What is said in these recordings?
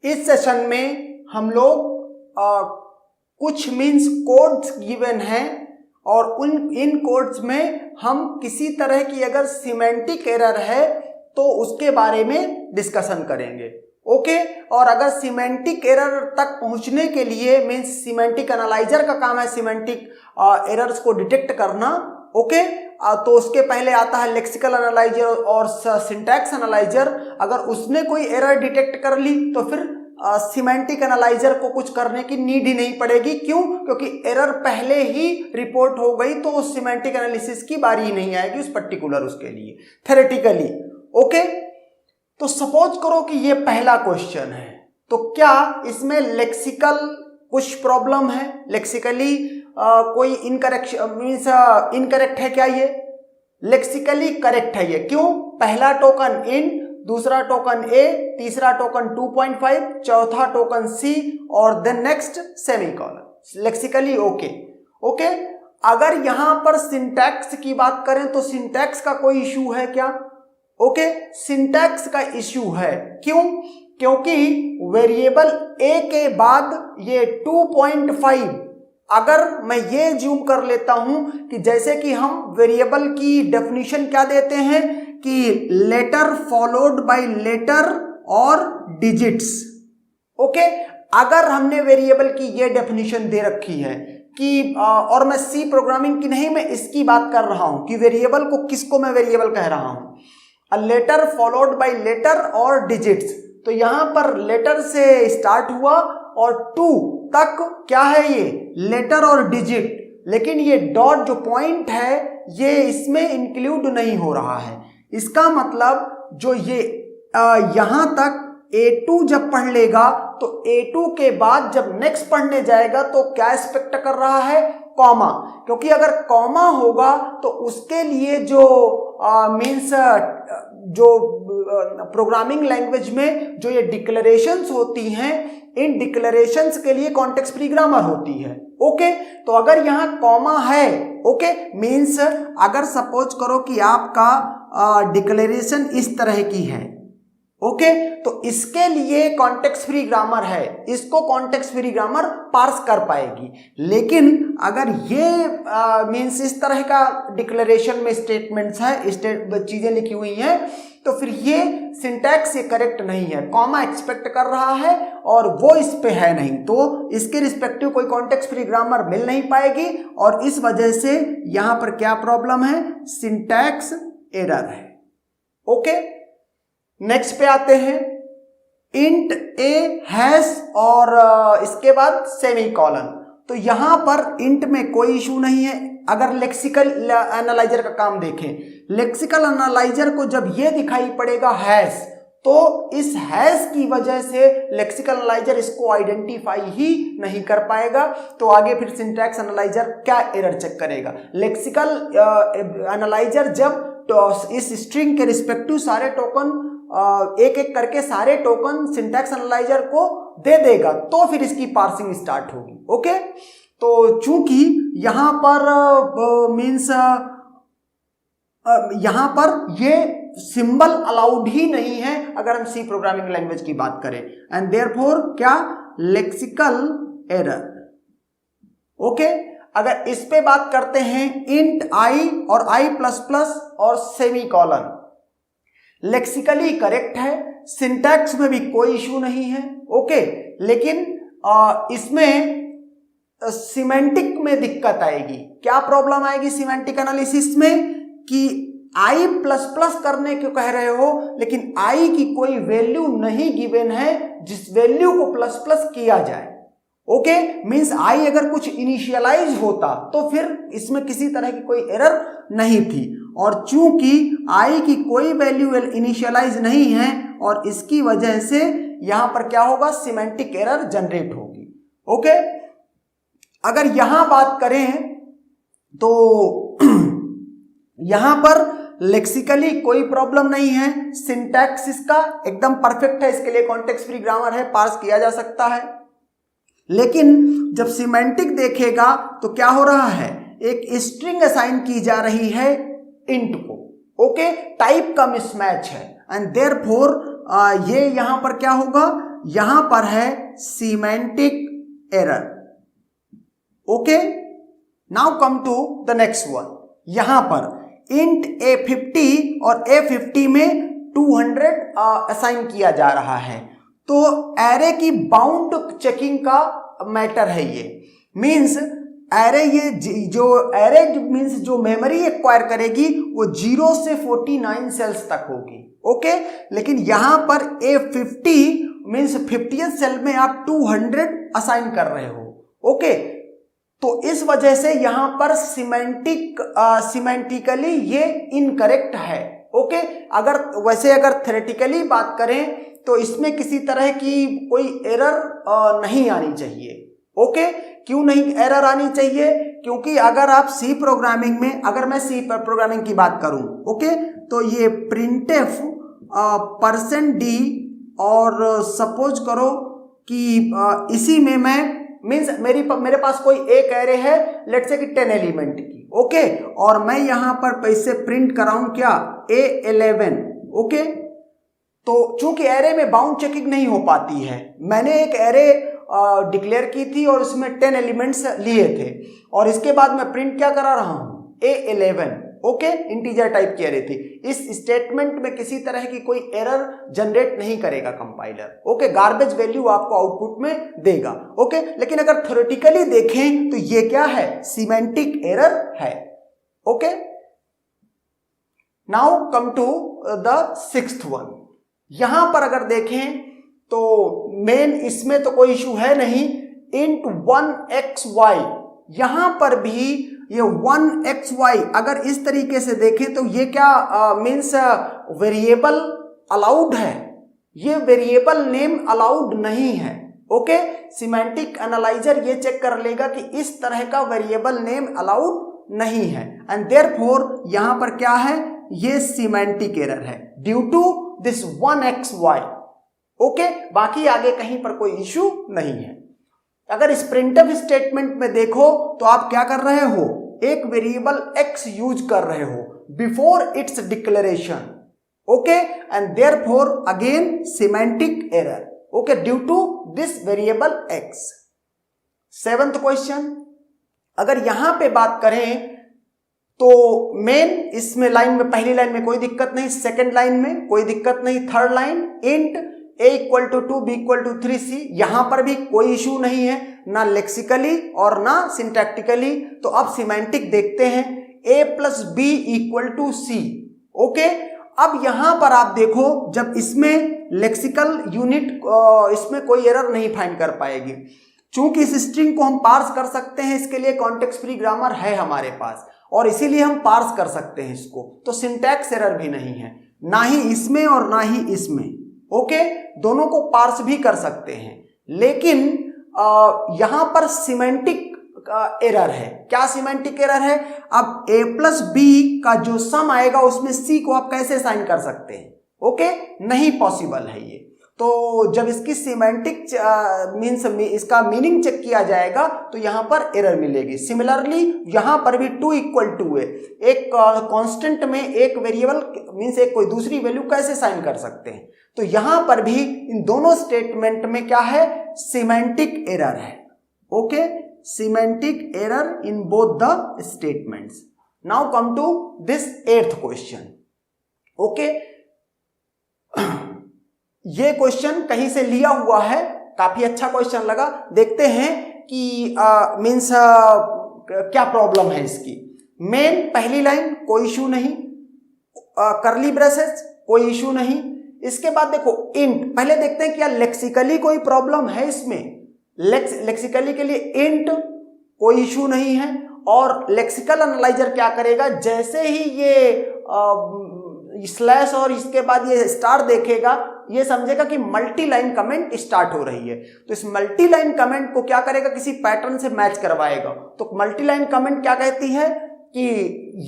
इस सेशन में हम लोग कुछ मीन्स कोड्स गिवन हैं और इन कोड्स में हम किसी तरह की अगर सिमेंटिक एरर है तो उसके बारे में डिस्कशन करेंगे। ओके, और अगर सिमेंटिक एरर तक पहुंचने के लिए मीन्स सिमेंटिक एनालाइजर का काम है सिमेंटिक एरर्स को डिटेक्ट करना। ओके, तो उसके पहले आता है लेक्सिकल एनालाइजर और सिंटैक्स एनालाइजर। अगर उसने कोई एरर डिटेक्ट कर ली तो फिर सिमेंटिक एनालाइजर को कुछ करने की नीड ही नहीं पड़ेगी। क्यों? क्योंकि एरर पहले ही रिपोर्ट हो गई तो सिमेंटिक एनालिसिस की बारी ही नहीं आएगी उस पर्टिकुलर उसके लिए थ्योरेटिकली। ओके, तो सपोज करो कि ये पहला क्वेश्चन है, तो क्या इसमें लेक्सिकल कुछ प्रॉब्लम है? लेक्सिकली कोई इनकरेक्शन मीन्स इनकरेक्ट है क्या? ये लेक्सिकली करेक्ट है ये। क्यों? पहला टोकन इन, दूसरा टोकन ए, तीसरा टोकन 2.5, चौथा टोकन सी और then next semicolon. Lexically okay. Okay, अगर यहां पर सिंटैक्स की बात करें तो सिंटैक्स का कोई इशू है क्या? ओके, सिंटैक्स का इशू है। क्यों? क्योंकि वेरिएबल ए के बाद ये 2.5, अगर मैं ये जूम कर लेता हूं कि जैसे कि हम वेरिएबल की डेफिनेशन क्या देते हैं कि लेटर फॉलोड बाय लेटर और डिजिट्स। ओके, अगर हमने वेरिएबल की ये डेफिनेशन दे रखी है कि और मैं सी प्रोग्रामिंग की नहीं, मैं इसकी बात कर रहा हूं कि वेरिएबल को किसको मैं वेरिएबल कह रहा हूं, a letter followed by letter और डिजिट्स। तो यहां पर लेटर से स्टार्ट हुआ और 2 तक क्या है ये लेटर और डिजिट, लेकिन ये डॉट जो पॉइंट है ये इसमें इंक्लूड नहीं हो रहा है। इसका मतलब जो ये यहां तक A2 जब पढ़ लेगा तो A2 के बाद जब नेक्स्ट पढ़ने जाएगा तो क्या एक्सपेक्ट कर रहा है? कॉमा। क्योंकि अगर कॉमा होगा तो उसके लिए जो मीन्स जो प्रोग्रामिंग लैंग्वेज में जो ये डिक्लेरेशंस होती हैं, इन डिक्लेरेशंस के लिए कॉन्टेक्स्ट फ्री ग्रामर होती है। ओके, तो अगर यहां कॉमा है, ओके मीन्स अगर सपोज करो कि आपका डिक्लेरेशन इस तरह की है, ओके, तो इसके लिए कॉन्टेक्स्ट फ्री ग्रामर है, इसको कॉन्टेक्स्ट फ्री ग्रामर पार्स कर पाएगी। लेकिन अगर ये मीन्स इस तरह का डिक्लेरेशन में स्टेटमेंट्स है, चीजें लिखी हुई हैं, तो फिर ये सिंटैक्स ये करेक्ट नहीं है। कॉमा एक्सपेक्ट कर रहा है और वो इस पे है नहीं, तो इसके रिस्पेक्टिव कोई कॉन्टेक्स्ट फ्री ग्रामर मिल नहीं पाएगी और इस वजह से यहां पर क्या प्रॉब्लम है? सिंटैक्स एरर है। ओके, नेक्स्ट पे आते हैं। इंट ए हैश और इसके बाद सेमीकोलन। तो यहां पर इंट में कोई इशू नहीं है। अगर लेक्सिकल एनालाइजर का काम देखें, लेक्सिकल एनालाइजर को जब ये दिखाई पड़ेगा हैश, तो इस हैश की वजह से लेक्सिकल एनालाइजर इसको आइडेंटिफाई ही नहीं कर पाएगा। तो आगे फिर सिंटैक्स एनालाइजर क्या एरर चेक करेगा? लेक्सिकल एनालाइजर जब तो इस स्ट्रिंग के रिस्पेक्टिव सारे टोकन एक एक करके सारे टोकन सिंटैक्स एनालाइजर को दे देगा तो फिर इसकी पार्सिंग स्टार्ट होगी। ओके, तो चूंकि यहां पर मीन्स यहां पर ये सिंबल अलाउड ही नहीं है अगर हम सी प्रोग्रामिंग लैंग्वेज की बात करें, एंड देयरफॉर क्या? Lexical error. ओके, अगर इस पे बात करते हैं इंट आई और i++ और सेमीकोलन, लेक्सिकली करेक्ट है, सिंटैक्स में भी कोई इशू नहीं है। ओके, लेकिन इसमें सिमेंटिक में दिक्कत आएगी। क्या प्रॉब्लम आएगी सिमेंटिक एनालिसिस में कि i++ करने क्यों कह रहे हो, लेकिन i की कोई वैल्यू नहीं गिवन है जिस वैल्यू को ++ किया जाए। ओके, मींस i अगर कुछ इनिशियलाइज होता तो फिर इसमें किसी तरह की कोई एरर नहीं थी, और चूंकि i की कोई वैल्यू इनिशियलाइज नहीं है और इसकी वजह से यहां पर क्या होगा? सिमेंटिक एरर जनरेट होगी। ओके, अगर यहां बात करें तो यहां पर लेक्सिकली कोई प्रॉब्लम नहीं है, सिंटैक्स इसका एकदम परफेक्ट है, इसके लिए कॉन्टेक्स्ट फ्री ग्रामर है, पार्स किया जा सकता है। लेकिन जब सिमेंटिक देखेगा तो क्या हो रहा है? एक स्ट्रिंग असाइन की जा रही है इंट को। ओके, टाइप का मिसमैच है, एंड देयरफॉर ये यहां पर क्या होगा? यहां पर है semantic error. Okay, now come to the next one. यहां पर इंट A50 और A50 में 200 असाइन किया जा रहा है। तो एरे की बाउंड चेकिंग का मैटर है ये। मींस एरे, ये जो एरे मींस जो मेमोरी एक्वायर करेगी वो 0 से 49 सेल्स तक होगी। ओके, लेकिन यहां पर A50 मींस 50th सेल में आप 200 असाइन कर रहे हो। ओके, तो इस वजह से यहां पर सिमेंटिकली ये इनकरेक्ट है। ओके, अगर थ्योरेटिकली बात करें तो इसमें किसी तरह की कोई एरर नहीं आनी चाहिए। ओके, क्यों नहीं एरर आनी चाहिए? क्योंकि अगर आप सी प्रोग्रामिंग में, अगर मैं सी प्रोग्रामिंग की बात करूं, ओके, तो ये प्रिंटफ %d और सपोज करो कि इसी में मैं मींस मेरे पास कोई एक एरे है, लेट्स से कि 10 एलिमेंट की। ओके, और मैं यहां पर पैसे प्रिंट कराऊं क्या? A11। ओके, तो चूंकि एरे में बाउंड चेकिंग नहीं हो पाती है, मैंने एक एरे डिक्लेयर की थी और उसमें 10 एलिमेंट्स लिए थे, और इसके बाद मैं प्रिंट क्या करा रहा हूं? A11। ओके, इंटीजर टाइप की एरे थी। इस स्टेटमेंट में किसी तरह की कोई एरर जनरेट नहीं करेगा कंपाइलर। ओके, गार्बेज वैल्यू आपको आउटपुट में देगा। ओके, लेकिन अगर थ्योरेटिकली देखें तो ये क्या है? सिमेंटिक एरर है। Okay, now come to the 6th one. यहां पर अगर देखें तो मेन इसमें तो कोई इशू है नहीं। int 1xy, यहां पर भी ये 1xy अगर इस तरीके से देखें तो ये क्या मीन्स वेरिएबल अलाउड है? ये वेरिएबल नेम अलाउड नहीं है। ओके, सिमेंटिक एनालाइजर ये चेक कर लेगा कि इस तरह का वेरिएबल नेम अलाउड नहीं है, एंड देयरफॉर यहां पर क्या है? ये सिमेंटिक एरर है due to this 1xy। Okay, बाकी आगे कहीं पर कोई इश्यू नहीं है। अगर इस प्रिंटफ स्टेटमेंट में देखो तो आप क्या कर रहे हो? एक वेरिएबल x यूज कर रहे हो before its declaration. Okay, and therefore again semantic error. Okay, due to this variable x। 7th question, अगर यहां पे बात करें तो मेन इसमें लाइन में, पहली लाइन में कोई दिक्कत नहीं, सेकंड लाइन में कोई दिक्कत नहीं, third line int a = 2 b = 3c, यहां पर भी कोई इशू नहीं है, ना लेक्सिकली और ना सिंटैक्टिकली। तो अब सिमेंटिक देखते हैं, a + b = c। ओके, अब यहां पर आप देखो, जब इसमें लेक्सिकल यूनिट इसमें कोई एरर नहीं फाइंड कर पाएगी, चूंकि इस स्ट्रिंग को हम पार्स कर सकते हैं, इसके लिए कॉन्टेक्स्ट फ्री ग्रामर है हमारे पास, और इसीलिए हम पार्स कर सकते हैं इसको। तो सिंटैक्स एरर भी नहीं है, ना ही इसमें और ना ही इसमें। ओके, दोनों को पार्स भी कर सकते हैं, लेकिन यहां पर सिमेंटिक एरर है। क्या सिमेंटिक एरर है? अब a + b का जो सम आएगा उसमें c को आप कैसे साइन कर सकते हैं? ओके, नहीं पॉसिबल है ये। तो जब इसकी सिमेंटिक मीन्स इसका मीनिंग चेक किया जाएगा तो यहां पर एरर मिलेगी। सिमिलरली यहां पर भी 2 = 2 है, एक कांस्टेंट में एक वेरिएबल मीन्स एक कोई दूसरी वैल्यू कैसे साइन कर सकते हैं? तो यहां पर भी इन दोनों स्टेटमेंट में क्या है? सिमेंटिक एरर है। Okay, semantic error in both the statements. Now come to this 8th question. Okay, ये क्वेश्चन कहीं से लिया हुआ है, काफी अच्छा क्वेश्चन लगा। देखते हैं कि मीन्स क्या प्रॉब्लम है इसकी। मेन पहली लाइन कोई इशू नहीं, करली ब्रेसेस कोई इशू नहीं। इसके बाद देखो इंट, पहले देखते हैं क्या लेक्सिकली कोई प्रॉब्लम है इसमें। लेक्सिकली के लिए इंट कोई इशू नहीं है, और लेक्सिकल एनालाइजर क्या करेगा, जैसे ही ये स्लैश और इसके बाद ये स्टार देखेगा, ये समझेगा कि मल्टी लाइन कमेंट स्टार्ट हो रही है, तो इस मल्टी लाइन कमेंट को क्या करेगा, किसी पैटर्न से मैच करवाएगा। तो मल्टी लाइन कमेंट क्या कहती है कि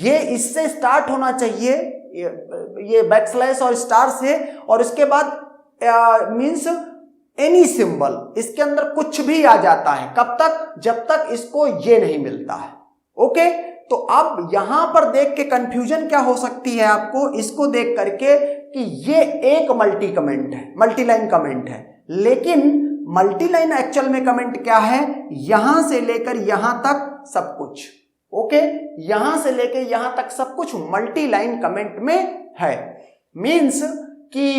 ये इससे स्टार्ट होना चाहिए, ये बैकस्लैश और स्टार से, और इसके बाद मीन्स एनी सिंबल, इसके अंदर कुछ भी आ जाता है। कब तक? जब तक इसको ये नहीं मिलता है। ओके, तो अब यहां पर देख के कंफ्यूजन क्या हो सकती है आपको, इसको देख करके कि ये एक मल्टी कमेंट है, मल्टी लाइन कमेंट है, लेकिन मल्टीलाइन एक्चुअल में कमेंट क्या है, यहां से लेकर यहां तक सब कुछ, ओके, यहां से लेकर यहां तक सब कुछ मल्टीलाइन कमेंट में है। मींस कि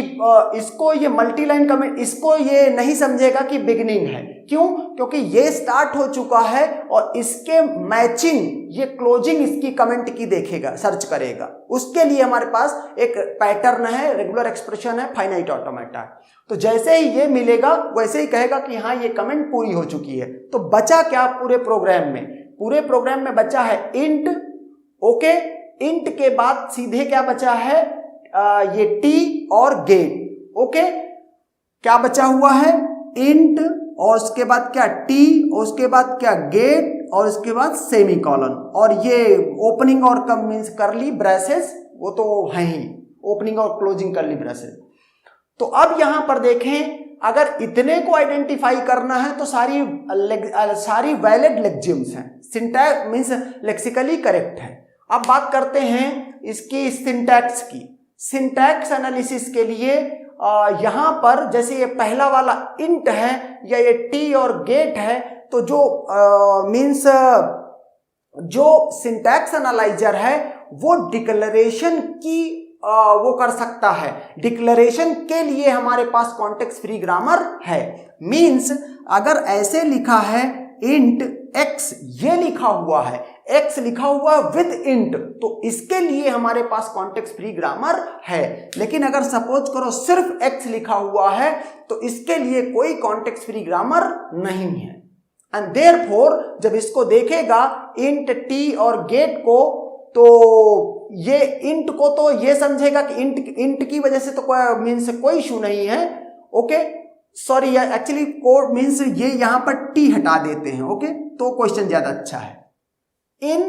इसको ये मल्टीलाइन कमेंट, इसको ये नहीं समझेगा कि बिगिनिंग है। क्यों? क्योंकि ये स्टार्ट हो चुका है और इसके मैचिंग ये क्लोजिंग इसकी कमेंट की देखेगा, सर्च करेगा। उसके लिए हमारे पास एक पैटर्न है, रेगुलर एक्सप्रेशन है, फाइनाइट ऑटोमेटा। तो जैसे ही ये मिलेगा वैसे ही कहेगा कि हाँ ये कमेंट पूरी हो चुकी है। तो बचा क्या पूरे प्रोग्राम में? पूरे प्रोग्राम में बचा है इंट, ओके, इंट के बाद सीधे क्या बचा है, ये टी और गेट, ओके। क्या बचा हुआ है? इंट और उसके बाद क्या टी और उसके बाद क्या गेट और उसके बाद सेमीकोलन, और ये ओपनिंग और कम मींस करली ब्रेसेस, वो तो है ही, ओपनिंग और क्लोजिंग करली ब्रेसेस। तो अब यहां पर देखें, अगर इतने को आइडेंटिफाई करना है तो सारी वैलिड लेक्सिम्स हैं, सिंटैक्स मींस लेक्सिकली करेक्ट है। अब बात करते हैं इसकी सिंटैक्स की। सिंटैक्स एनालिसिस के लिए यहां पर जैसे ये पहला वाला इंट है या ये टी और गेट है, तो जो सिंटैक्स एनालाइजर है वो डिक्लेरेशन की वो कर सकता है। डिक्लेरेशन के लिए हमारे पास कॉन्टेक्स्ट फ्री ग्रामर है। मींस अगर ऐसे लिखा है इंट x, ये लिखा हुआ है x लिखा हुआ विद इंट, तो इसके लिए हमारे पास कॉन्टेक्स्ट फ्री ग्रामर है। लेकिन अगर सपोज करो सिर्फ x लिखा हुआ है तो इसके लिए कोई कॉन्टेक्स्ट फ्री ग्रामर नहीं है। एंड देयरफॉर जब इसको देखेगा इंट टी और गेट को, तो ये इंट को तो ये समझेगा कि इंट की वजह से तो कोई मीन्स कोई इशू नहीं है, okay. Sorry, actually code means ये यहां पर टी हटा देते हैं, ओके, तो क्वेश्चन ज्यादा अच्छा है। इन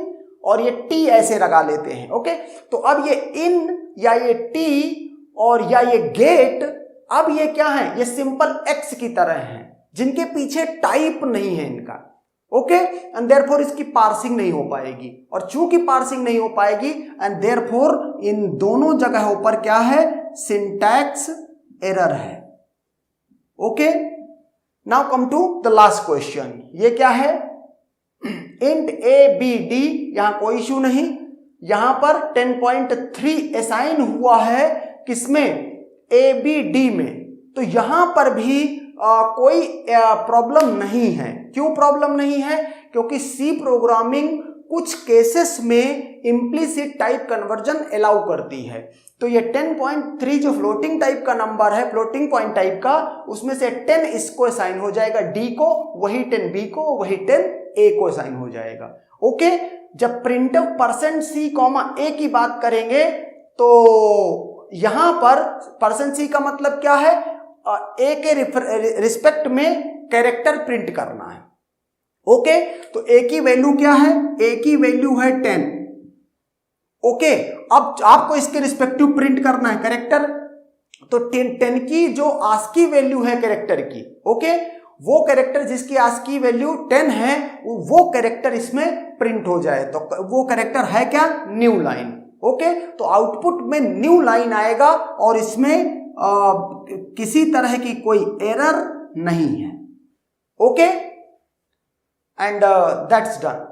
और ये टी ऐसे लगा लेते हैं, ओके। तो अब ये इन या ये टी और या ये गेट, अब ये क्या है, ये सिंपल एक्स की तरह है जिनके पीछे टाइप नहीं है इनका, ओके। एंड देयरफॉर इसकी पार्सिंग नहीं हो पाएगी, और चूंकि पार्सिंग नहीं हो पाएगी एंड देयरफॉर इन दोनों जगहों पर क्या है, सिंटैक्स एरर है, okay. Now come to the last question. ये क्या है, इंट ए बी डी, यहां कोई इशू नहीं। यहां पर 10.3 असाइन हुआ है किसमें, ए बी डी में, तो यहां पर भी कोई प्रॉब्लम नहीं है। क्यों प्रॉब्लम नहीं है? क्योंकि सी प्रोग्रामिंग कुछ केसेस में इम्प्लीसिट टाइप कन्वर्जन अलाउ करती है। तो ये 10.3 जो फ्लोटिंग टाइप का नंबर है, फ्लोटिंग पॉइंट टाइप का, उसमें से 10 इसको असाइन हो जाएगा डी को, वही 10 बी को, वही 10 ए को असाइन हो जाएगा, ओके। जब प्रिंटफ %c, a की बात करेंगे तो यहां पर %c का मतलब क्या है, ए के रिस्पेक्ट में कैरेक्टर प्रिंट करना है, ओके। तो ए की वैल्यू क्या है, ए की वैल्यू है 10, ओके। अब आपको इसके रिस्पेक्टिव प्रिंट करना है कैरेक्टर, तो 10 की जो आस्की वैल्यू है कैरेक्टर की, ओके, वो कैरेक्टर जिसकी आस्की वैल्यू 10 है, वो कैरेक्टर इसमें प्रिंट हो जाए, तो वो कैरेक्टर है क्या, न्यू लाइन, ओके। तो आउटपुट में न्यू लाइन आएगा और इसमें किसी तरह की कोई एरर नहीं है, ओके। And that's done.